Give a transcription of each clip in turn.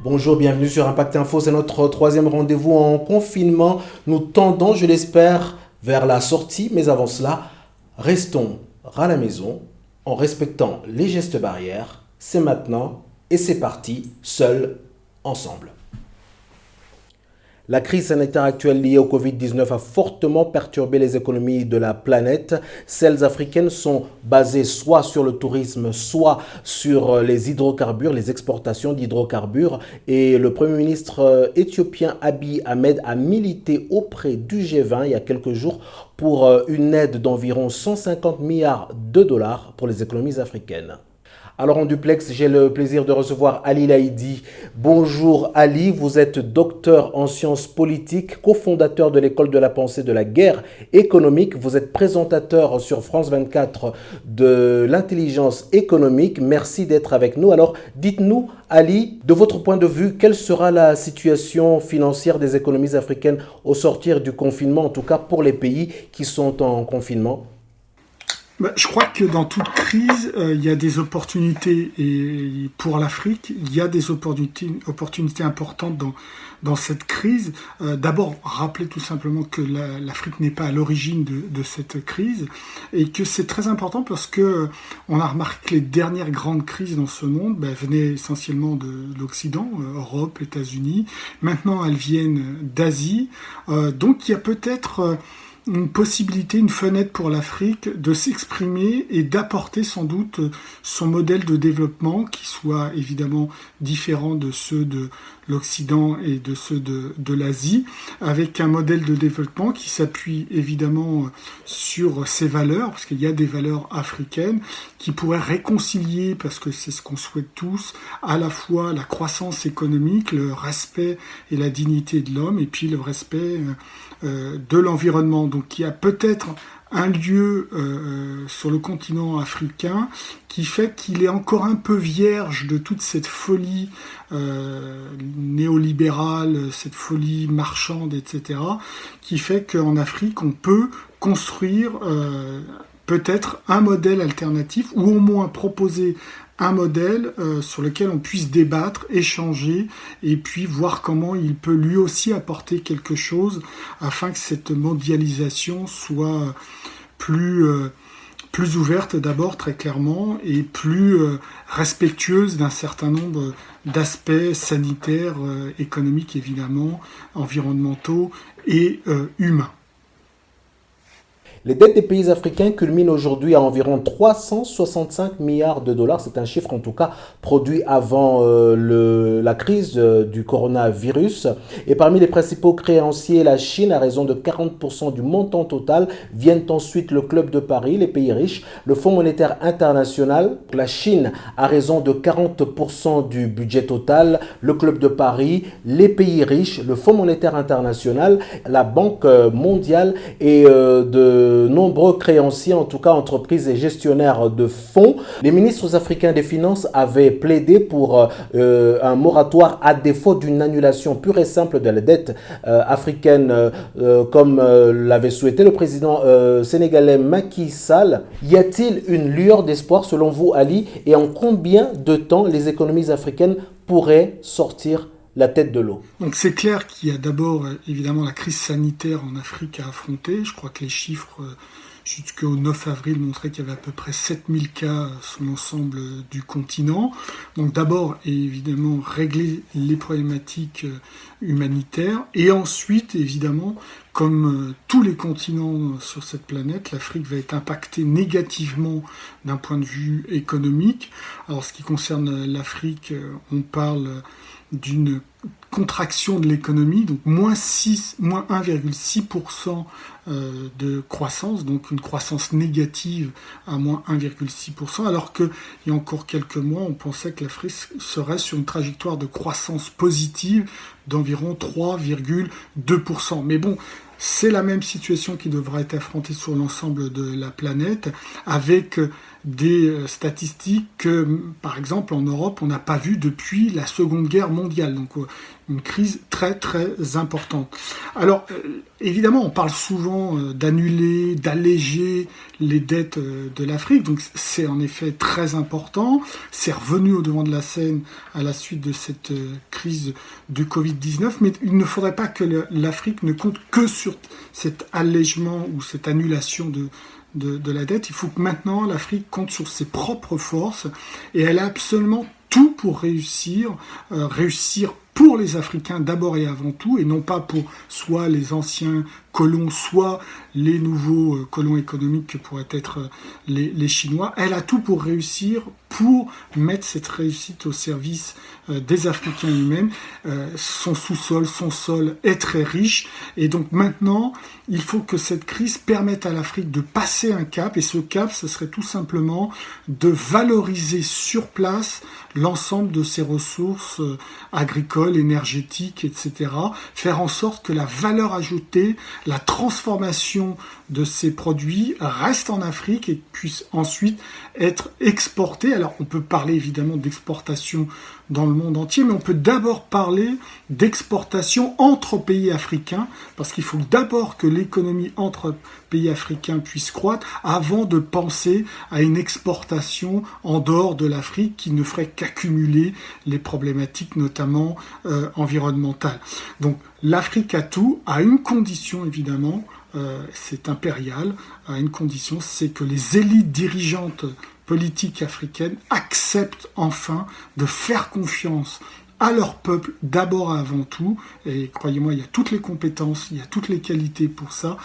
Bonjour, bienvenue sur Impact Info, c'est notre troisième rendez-vous en confinement. Nous tendons, je l'espère, vers la sortie, mais avant cela, restons à la maison en respectant les gestes barrières. C'est maintenant et c'est parti, seuls, ensemble. La crise sanitaire actuelle liée au Covid-19 a fortement perturbé les économies de la planète. Celles africaines sont basées soit sur le tourisme, soit sur les hydrocarbures, les exportations d'hydrocarbures. Et le Premier ministre éthiopien Abiy Ahmed a milité auprès du G20 il y a quelques jours pour une aide d'environ 150 milliards de dollars pour les économies africaines. Alors en duplex, j'ai le plaisir de recevoir Ali Laïdi. Bonjour Ali, vous êtes docteur en sciences politiques, cofondateur de l'école de la pensée de la guerre économique. Vous êtes présentateur sur France 24 de l'intelligence économique. Merci d'être avec nous. Alors dites-nous Ali, de votre point de vue, quelle sera la situation financière des économies africaines au sortir du confinement, en tout cas pour les pays qui sont en confinement? Je crois que dans toute crise, il y a des opportunités et pour l'Afrique, il y a des opportunités importantes dans cette crise. D'abord, rappeler tout simplement que l'Afrique n'est pas à l'origine de cette crise et que c'est très important parce que on a remarqué que les dernières grandes crises dans ce monde venaient essentiellement de l'Occident, Europe, États-Unis. Maintenant, elles viennent d'Asie. Donc, il y a peut-être une possibilité, une fenêtre pour l'Afrique de s'exprimer et d'apporter sans doute son modèle de développement qui soit évidemment différent de ceux de l'Occident et de ceux de l'Asie, avec un modèle de développement qui s'appuie évidemment sur ses valeurs, parce qu'il y a des valeurs africaines qui pourraient réconcilier, parce que c'est ce qu'on souhaite tous, à la fois la croissance économique, le respect et la dignité de l'homme, et puis le respect de l'environnement. Donc il y a peut-être un lieu sur le continent africain qui fait qu'il est encore un peu vierge de toute cette folie néolibérale, cette folie marchande, etc., qui fait qu'en Afrique, on peut construire peut-être un modèle alternatif, ou au moins proposer un modèle sur lequel on puisse débattre, échanger, et puis voir comment il peut lui aussi apporter quelque chose afin que cette mondialisation soit plus ouverte d'abord très clairement et plus respectueuse d'un certain nombre d'aspects sanitaires, économiques évidemment, environnementaux et humains. Les dettes des pays africains culminent aujourd'hui à environ 365 milliards de dollars. C'est un chiffre en tout cas produit avant la crise du coronavirus. Et parmi les principaux créanciers, la Chine, à raison de 40% du montant total, viennent ensuite le Club de Paris, les pays riches, le Fonds monétaire international. La Chine, à raison de 40% du budget total, le Club de Paris, les pays riches, le Fonds monétaire international, la Banque mondiale et de nombreux créanciers, en tout cas entreprises et gestionnaires de fonds. Les ministres africains des Finances avaient plaidé pour un moratoire à défaut d'une annulation pure et simple de la dette africaine comme l'avait souhaité le président sénégalais Macky Sall. Y a-t-il une lueur d'espoir selon vous, Ali, et en combien de temps les économies africaines pourraient sortir la tête de l'eau? Donc c'est clair qu'il y a d'abord évidemment la crise sanitaire en Afrique à affronter. Je crois que les chiffres jusqu'au 9 avril montraient qu'il y avait à peu près 7000 cas sur l'ensemble du continent. Donc d'abord évidemment régler les problématiques humanitaires et ensuite évidemment comme tous les continents sur cette planète, l'Afrique va être impactée négativement d'un point de vue économique. Alors ce qui concerne l'Afrique, on parle d'une contraction de l'économie, donc moins 1,6% de croissance, donc une croissance négative à moins 1,6%, alors qu'il y a encore quelques mois, on pensait que l'Afrique serait sur une trajectoire de croissance positive d'environ 3,2%. Mais bon, c'est la même situation qui devra être affrontée sur l'ensemble de la planète, avec des statistiques que, par exemple, en Europe, on n'a pas vu depuis la Seconde Guerre mondiale. Donc, une crise très, très importante. Alors, évidemment, on parle souvent d'annuler, d'alléger les dettes de l'Afrique. Donc, c'est en effet très important. C'est revenu au devant de la scène à la suite de cette crise du Covid-19. Mais il ne faudrait pas que l'Afrique ne compte que sur cet allègement ou cette annulation de la dette. Il faut que maintenant l'Afrique compte sur ses propres forces et elle a absolument tout pour réussir, réussir pour les Africains d'abord et avant tout, et non pas pour soit les anciens colons, soit les nouveaux colons économiques que pourraient être les Chinois. Elle a tout pour réussir, pour mettre cette réussite au service des Africains eux-mêmes. Son sous-sol, son sol est très riche, et donc maintenant, il faut que cette crise permette à l'Afrique de passer un cap, et ce cap, ce serait tout simplement de valoriser sur place l'ensemble de ses ressources agricoles, énergétiques, etc. Faire en sorte que la valeur ajoutée, la transformation de ces produits reste en Afrique et puisse ensuite être exportée. Alors on peut parler évidemment d'exportation dans le monde entier, mais on peut d'abord parler d'exportation entre pays africains, parce qu'il faut d'abord que l'économie entre pays africains puisse croître avant de penser à une exportation en dehors de l'Afrique qui ne ferait qu'accumuler les problématiques notamment environnementales. Donc l'Afrique a tout, à une condition évidemment, c'est impérial, à une condition, c'est que les élites dirigeantes politiques africaines acceptent enfin de faire confiance à leur peuple d'abord et avant tout, et croyez-moi, il y a toutes les compétences, il y a toutes les qualités pour ça,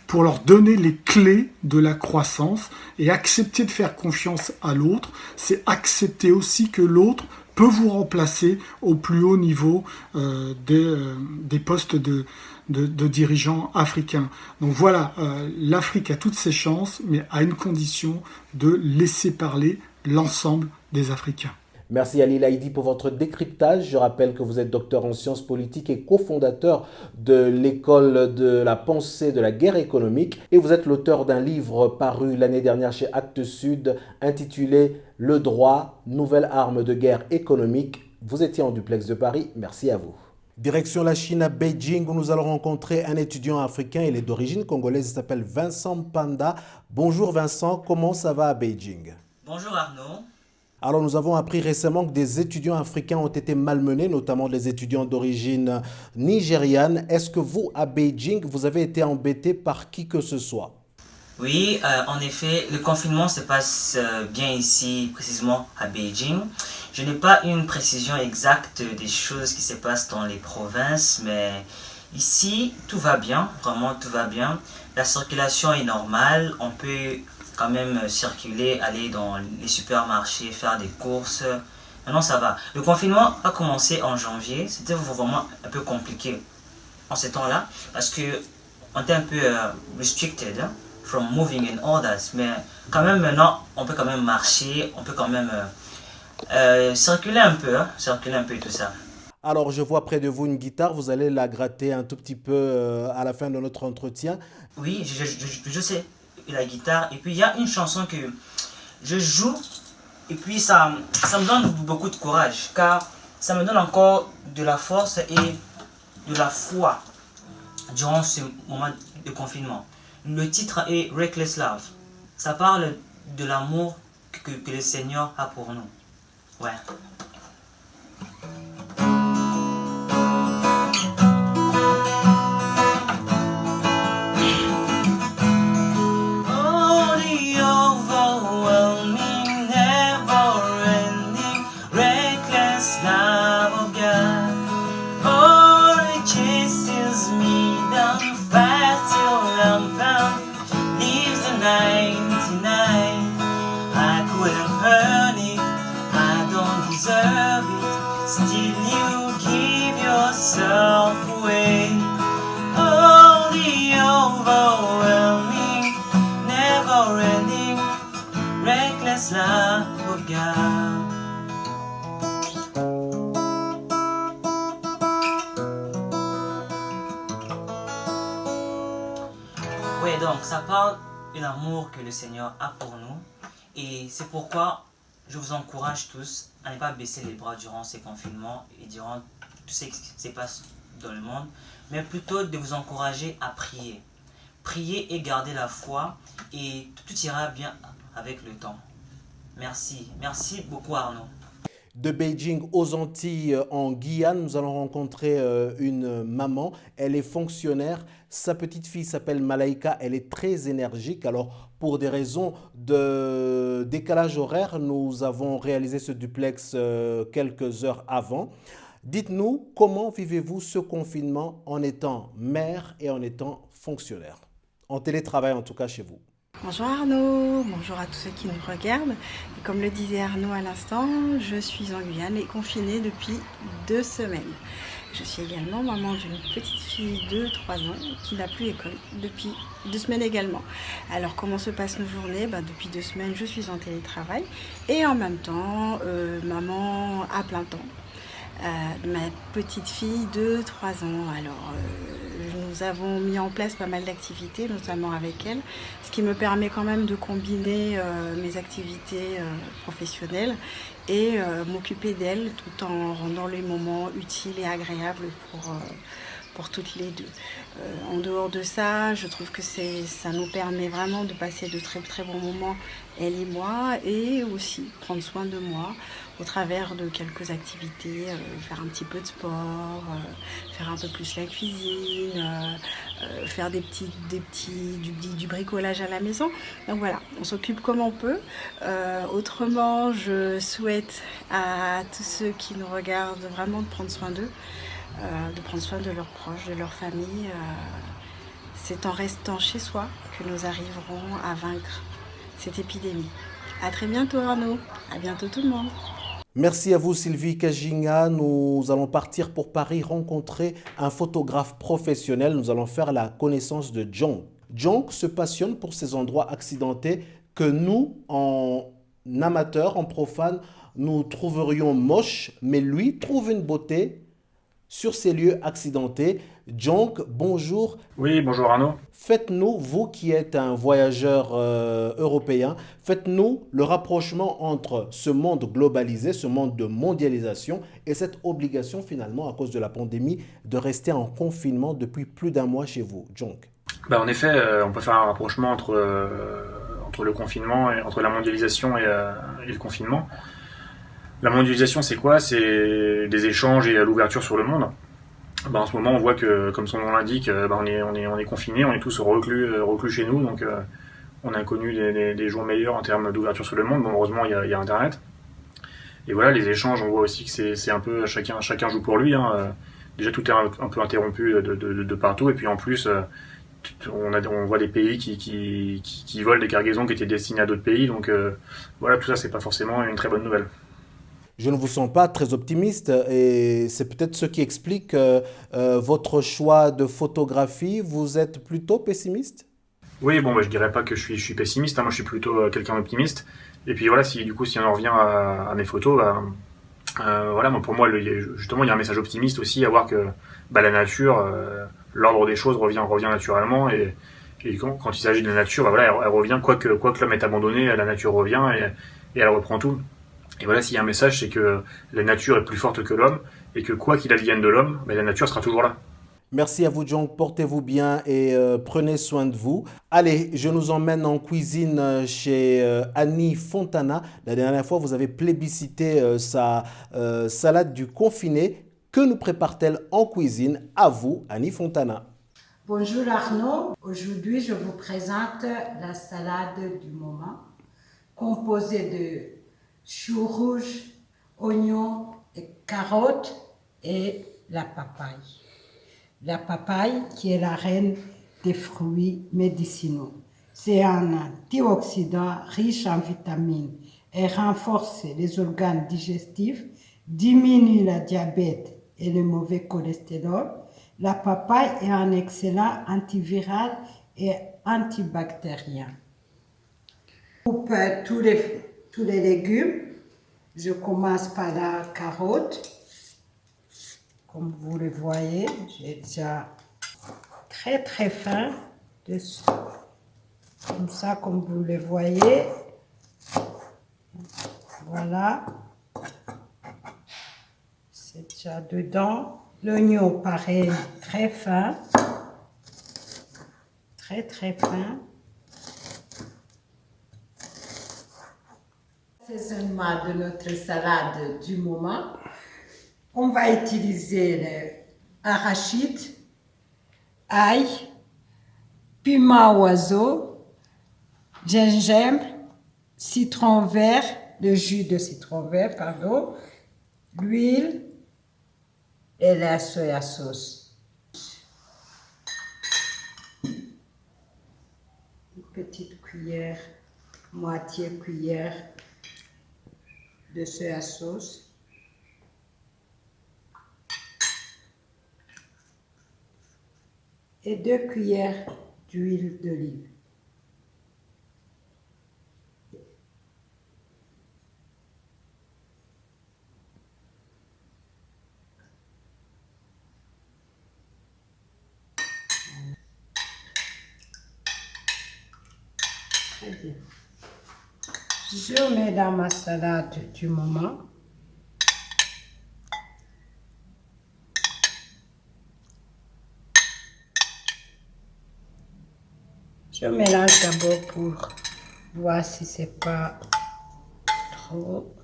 pour leur donner les clés de la croissance, et accepter de faire confiance à l'autre, c'est accepter aussi que l'autre peut vous remplacer au plus haut niveau des postes de dirigeants africains. Donc voilà, l'Afrique a toutes ses chances, mais à une condition de laisser parler l'ensemble des Africains. Merci Ali Laïdi pour votre décryptage. Je rappelle que vous êtes docteur en sciences politiques et cofondateur de l'école de la pensée de la guerre économique. Et vous êtes l'auteur d'un livre paru l'année dernière chez Actes Sud intitulé Le droit, nouvelle arme de guerre économique. Vous étiez en duplex de Paris. Merci à vous. Direction la Chine à Beijing où nous allons rencontrer un étudiant africain. Il est d'origine congolaise. Il s'appelle Vincent Panda. Bonjour Vincent, comment ça va à Beijing? Bonjour Arnaud. Alors nous avons appris récemment que des étudiants africains ont été malmenés, notamment des étudiants d'origine nigériane. Est-ce que vous, à Beijing, vous avez été embêté par qui que ce soit? Oui, en effet, le confinement se passe bien ici, précisément à Beijing. Je n'ai pas une précision exacte des choses qui se passent dans les provinces, mais ici, tout va bien, vraiment tout va bien. La circulation est normale, on peut quand même circuler, aller dans les supermarchés, faire des courses. Maintenant, ça va. Le confinement a commencé en janvier. C'était vraiment un peu compliqué en ce temps-là parce que on était un peu restricted from moving and all that. Mais quand même, maintenant, on peut quand même marcher, on peut quand même circuler un peu, et tout ça. Alors, je vois près de vous une guitare. Vous allez la gratter un tout petit peu à la fin de notre entretien. Oui, je sais. La guitare, et puis il y a une chanson que je joue et puis ça me donne beaucoup de courage car ça me donne encore de la force et de la foi durant ce moment de confinement. Le titre est Reckless Love. Ça parle de l'amour que le Seigneur a pour nous. Ouais. Oui, donc ça parle de l'amour que le Seigneur a pour nous. Et c'est pourquoi je vous encourage tous à ne pas baisser les bras durant ces confinements et durant tout ce qui se passe dans le monde, mais plutôt de vous encourager à prier. Priez et gardez la foi et tout ira bien avec le temps. Merci. Merci beaucoup Arnaud. De Beijing aux Antilles, en Guyane, nous allons rencontrer une maman. Elle est fonctionnaire. Sa petite fille s'appelle Malaika. Elle est très énergique. Alors, pour des raisons de décalage horaire, nous avons réalisé ce duplex quelques heures avant. Dites-nous, comment vivez-vous ce confinement en étant mère et en étant fonctionnaire? En télétravail, en tout cas, chez vous. Bonjour Arnaud, bonjour à tous ceux qui nous regardent. Et comme le disait Arnaud à l'instant, je suis en Guyane et confinée depuis 2 semaines. Je suis également maman d'une petite fille de 3 ans qui n'a plus école depuis 2 semaines également. Alors comment se passent nos journées? Depuis 2 semaines, je suis en télétravail et en même temps, maman à plein temps. Ma petite fille de 3 ans. Alors, nous avons mis en place pas mal d'activités, notamment avec elle, ce qui me permet quand même de combiner mes activités professionnelles et m'occuper d'elle tout en rendant les moments utiles et agréables pour toutes les deux. En dehors de ça, je trouve que ça nous permet vraiment de passer de très très bons moments, elle et moi, et aussi prendre soin de moi au travers de quelques activités, faire un petit peu de sport, faire un peu plus la cuisine, faire du bricolage à la maison. Donc voilà, on s'occupe comme on peut. Autrement, je souhaite à tous ceux qui nous regardent vraiment de prendre soin d'eux, de prendre soin de leurs proches, de leur famille. C'est en restant chez soi que nous arriverons à vaincre cette épidémie. À très bientôt Arnaud, à bientôt tout le monde. Merci à vous Sylvie Kajinga. Nous allons partir pour Paris rencontrer un photographe professionnel. Nous allons faire la connaissance de John. John se passionne pour ces endroits accidentés que nous, en amateurs, en profanes, nous trouverions moches, mais lui trouve une beauté sur ces lieux accidentés. Jonk, bonjour. Oui, bonjour Arnaud. Faites-nous, vous qui êtes un voyageur européen, faites-nous le rapprochement entre ce monde globalisé, ce monde de mondialisation et cette obligation finalement à cause de la pandémie de rester en confinement depuis plus d'1 mois chez vous. Jonk. En effet, on peut faire un rapprochement entre le confinement, et entre la mondialisation et le confinement. La mondialisation, c'est quoi? C'est des échanges et l'ouverture sur le monde. En ce moment, on voit que, comme son nom l'indique, on est confinés, on est tous reclus chez nous, donc on a connu des jours meilleurs en termes d'ouverture sur le monde. Bon, heureusement, il y a Internet. Et voilà, les échanges, on voit aussi que c'est un peu chacun joue pour lui. Déjà, tout est un peu interrompu de partout, et puis en plus, on voit des pays qui volent des cargaisons qui étaient destinées à d'autres pays. Donc voilà, tout ça, c'est pas forcément une très bonne nouvelle. Je ne vous sens pas très optimiste et c'est peut-être ce qui explique votre choix de photographie. Vous êtes plutôt pessimiste? Oui, je dirais pas que je suis pessimiste. Moi, je suis plutôt quelqu'un d'optimiste. Et puis voilà, si on en revient à mes photos, voilà, pour moi, justement, il y a un message optimiste aussi à voir que la nature, l'ordre des choses revient naturellement. Et quand il s'agit de la nature, elle revient, quoi que l'homme ait abandonné, la nature revient et elle reprend tout. Et voilà, s'il y a un message, c'est que la nature est plus forte que l'homme et que quoi qu'il advienne de l'homme, la nature sera toujours là. Merci à vous, John. Portez-vous bien et prenez soin de vous. Allez, je nous emmène en cuisine chez Annie Fontana. La dernière fois, vous avez plébiscité sa salade du confiné. Que nous prépare-t-elle en cuisine? À vous, Annie Fontana. Bonjour Arnaud. Aujourd'hui, je vous présente la salade du moment composée de choux rouges, oignons, et carottes et la papaye. La papaye qui est la reine des fruits médicinaux. C'est un antioxydant riche en vitamines et renforce les organes digestifs, diminue le diabète et le mauvais cholestérol. La papaye est un excellent antiviral et antibactérien. Je coupe tous les légumes. Je commence par la carotte. Comme vous le voyez, j'ai déjà très très fin dessus. Comme ça, comme vous le voyez, Voilà. C'est déjà dedans. L'oignon, pareil, très fin. Très, très fin. L'assaisonnement de notre salade du moment. On va utiliser l'arachide, ail, piment oiseau, gingembre, citron vert, le jus de citron vert, pardon, l'huile et la soya sauce. Une petite cuillère, moitié cuillère de soya sauce. Et 2 cuillères d'huile d'olive. Très bien. Je mets dans ma salade du moment. Je mélange d'abord pour voir si c'est pas trop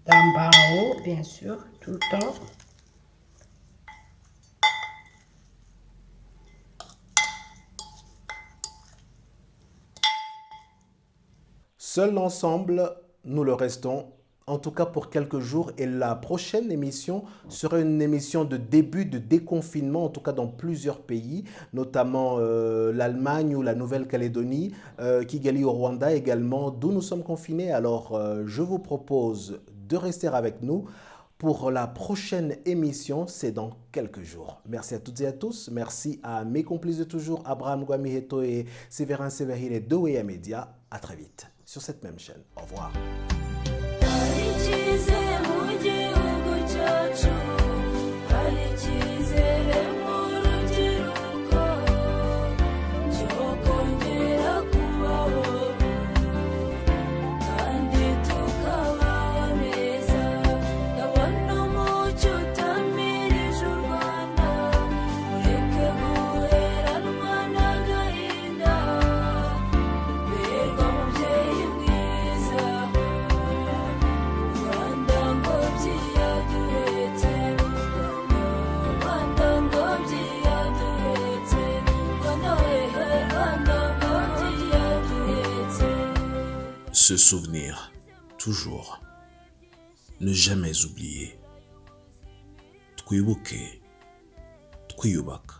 d'en bas en haut, bien sûr, tout le temps. Seul ensemble, nous le restons, en tout cas pour quelques jours. Et la prochaine émission sera une émission de début de déconfinement, en tout cas dans plusieurs pays, notamment l'Allemagne ou la Nouvelle-Calédonie, Kigali au Rwanda également, d'où nous sommes confinés. Alors, je vous propose de rester avec nous. Pour la prochaine émission, c'est dans quelques jours. Merci à toutes et à tous. Merci à mes complices de toujours, Abraham Guamiheto et Séverin Séverine de Weya Media. À très vite sur cette même chaîne. Au revoir. Se souvenir, toujours. Ne jamais oublier. Twibuke, twiyubaka.